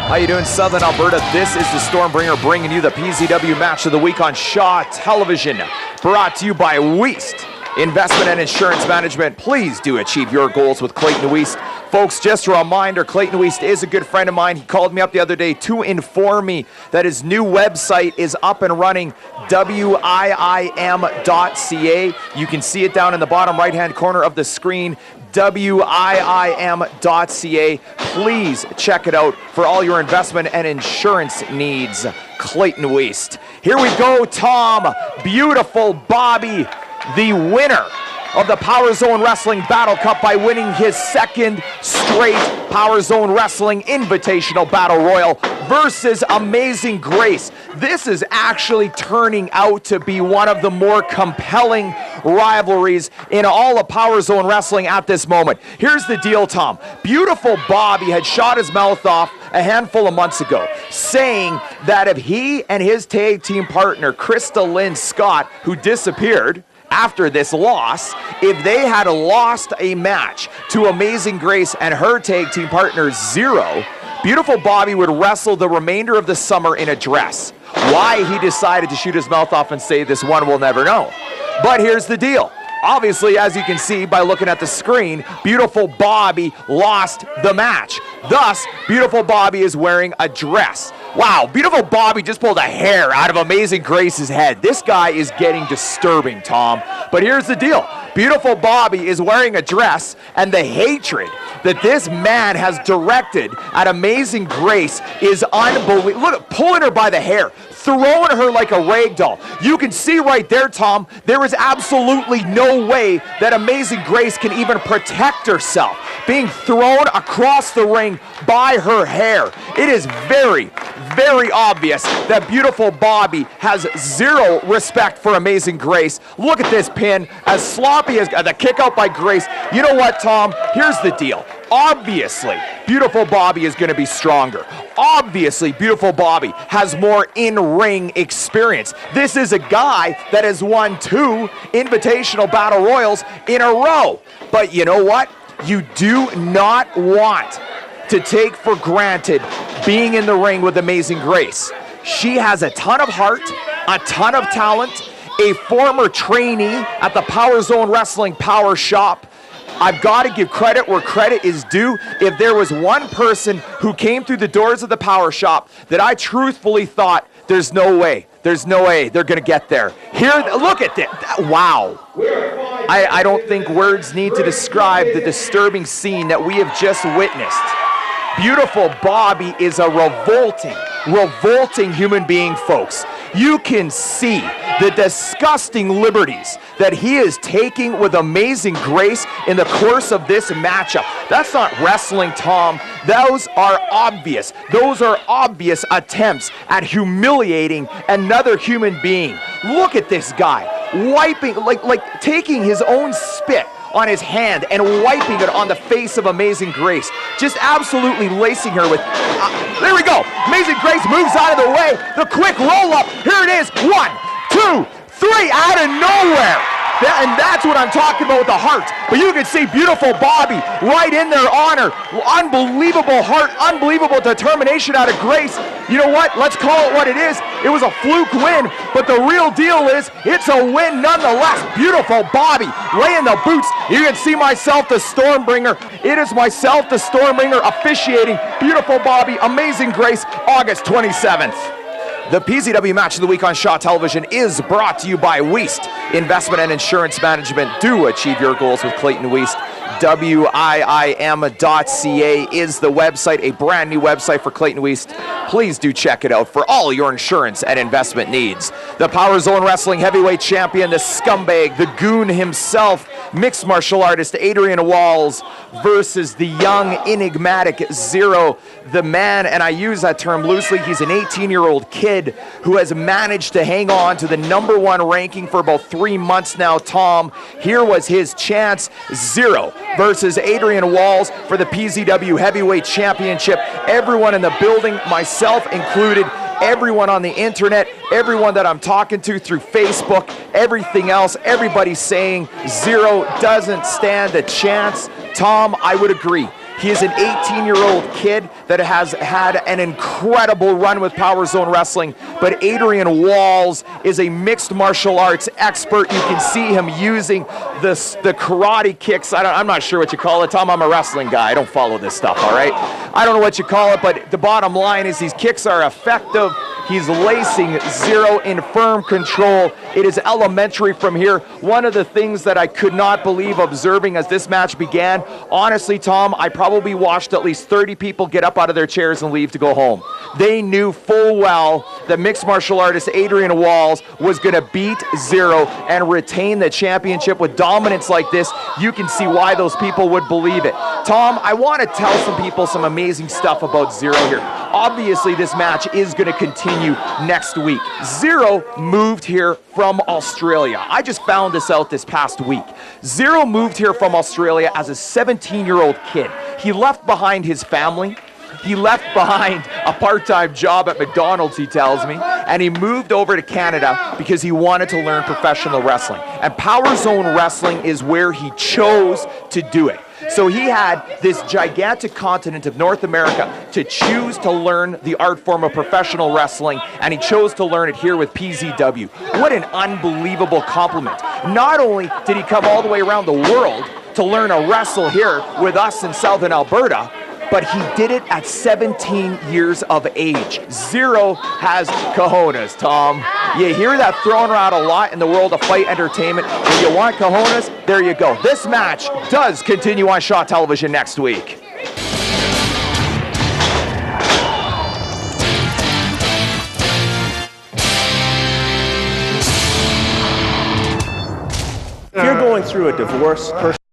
How you doing, Southern Alberta? This is the Stormbringer bringing you the PZW Match of the Week on Shaw Television. Brought to you by Weist Investment and Insurance Management. Please do achieve your goals with Clayton Weist. Folks, just a reminder, Clayton Weist is a good friend of mine. He called me up the other day to inform me that his new website is up and running, wiim.ca. You can see it down in the bottom right-hand corner of the screen, wiim.ca. Please check it out for all your investment and insurance needs. Clayton Weist. Here we go, Tom. Beautiful Bobby, the winner of the Power Zone Wrestling Battle Cup by winning his second straight Power Zone Wrestling Invitational Battle Royal versus Amazing Grace. This is actually turning out to be one of the more compelling rivalries in all of Power Zone Wrestling at this moment. Here's the deal, Tom. Beautiful Bobby had shot his mouth off a handful of months ago, saying that if he and his tag team partner, Krista Lynn Scott, who disappeared after this loss, if they had lost a match to Amazing Grace and her tag team partner Zero, Beautiful Bobby would wrestle the remainder of the summer in a dress. Why he decided to shoot his mouth off and say this one, we'll never know. But here's the deal. Obviously, as you can see by looking at the screen, Beautiful Bobby lost the match. Thus, Beautiful Bobby is wearing a dress. Wow, Beautiful Bobby just pulled a hair out of Amazing Grace's head. This guy is getting disturbing, Tom. But here's the deal. Beautiful Bobby is wearing a dress, and the hatred that this man has directed at Amazing Grace is unbelievable. Look, pulling her by the hair, throwing her like a rag doll. You can see right there, Tom, there is absolutely no way that Amazing Grace can even protect herself, being thrown across the ring by her hair. It is very, very obvious that Beautiful Bobby has zero respect for Amazing Grace. Look at this pin, as sloppy as the kick out by Grace. You know what, Tom? Here's the deal. Obviously, Beautiful Bobby is going to be stronger. Obviously, Beautiful Bobby has more in-ring experience. This is a guy that has won 2 Invitational Battle Royals in a row. But you know what? You do not want to take for granted being in the ring with Amazing Grace. She has a ton of heart, a ton of talent, a former trainee at the Power Zone Wrestling Power Shop. I've got to give credit where credit is due. If there was one person who came through the doors of the Power Shop that I truthfully thought, there's no way they're going to get there. Here, look at that. Wow. I don't think words need to describe the disturbing scene that we have just witnessed. Beautiful Bobby is a revolting human being, folks. You can see the disgusting liberties that he is taking with Amazing Grace in the course of this matchup. That's not wrestling, Tom. Those are obvious. Those are obvious attempts at humiliating another human being. Look at this guy, wiping, like taking his own spit on his hand and wiping it on the face of Amazing Grace. Just absolutely lacing her with, there we go. Amazing Grace moves out of the way. The quick roll up. Here it is. 1, 2, 3, out of nowhere. And that's what I'm talking about with the heart. But you can see Beautiful Bobby right in there on her. Unbelievable heart, unbelievable determination out of Grace. You know what? Let's call it what it is. It was a fluke win, but the real deal is it's a win nonetheless. Beautiful Bobby laying the boots. You can see myself, the Stormbringer. It is myself, the Stormbringer, officiating Beautiful Bobby, Amazing Grace, August 27th. The PZW Match of the Week on Shaw Television is brought to you by Weist Investment and Insurance Management. Do achieve your goals with Clayton Weist. wiim.ca is the website, a brand new website for Clayton Weist. Please do check it out for all your insurance and investment needs. The Power Zone Wrestling Heavyweight Champion, the scumbag, the goon himself, mixed martial artist Adrian Walls versus the young, enigmatic Zero. The man, and I use that term loosely, he's an 18-year-old kid who has managed to hang on to the #1 ranking for about 3 months now, Tom. Here was his chance. Zero versus Adrian Walls for the PZW Heavyweight Championship. Everyone in the building, myself included, everyone on the internet, everyone that I'm talking to through Facebook, everything else, everybody's saying Zero doesn't stand a chance. Tom, I would agree. He is an 18-year-old kid that has had an incredible run with Power Zone Wrestling, but Adrian Walls is a mixed martial arts expert. You can see him using the karate kicks. I'm not sure what you call it, Tom. I'm a wrestling guy. I don't follow this stuff, all right? I don't know what you call it, but the bottom line is these kicks are effective. He's lacing Zero in firm control. It is elementary from here. One of the things that I could not believe observing as this match began, honestly, Tom, I probably watched at least 30 people get up out of their chairs and leave to go home. They knew full well that mixed martial artist Adrian Walls was going to beat Zero and retain the championship with dominance like this. You can see why those people would believe it. Tom, I want to tell some people some amazing stuff about Zero here. Obviously, this match is going to continue next week. Zero moved here from Australia. I just found this out this past week. Zero moved here from Australia as a 17-year-old kid. He left behind his family. He left behind a part-time job at McDonald's, he tells me, and he moved over to Canada because he wanted to learn professional wrestling. And Power Zone Wrestling is where he chose to do it. So he had this gigantic continent of North America to choose to learn the art form of professional wrestling, and he chose to learn it here with PZW. What an unbelievable compliment. Not only did he come all the way around the world to learn to wrestle here with us in Southern Alberta, but he did it at 17 years of age. Zero has cojones, Tom. You hear that thrown around a lot in the world of fight entertainment. When you want cojones, there you go. This match does continue on Shaw Television next week. If you're going through a divorce,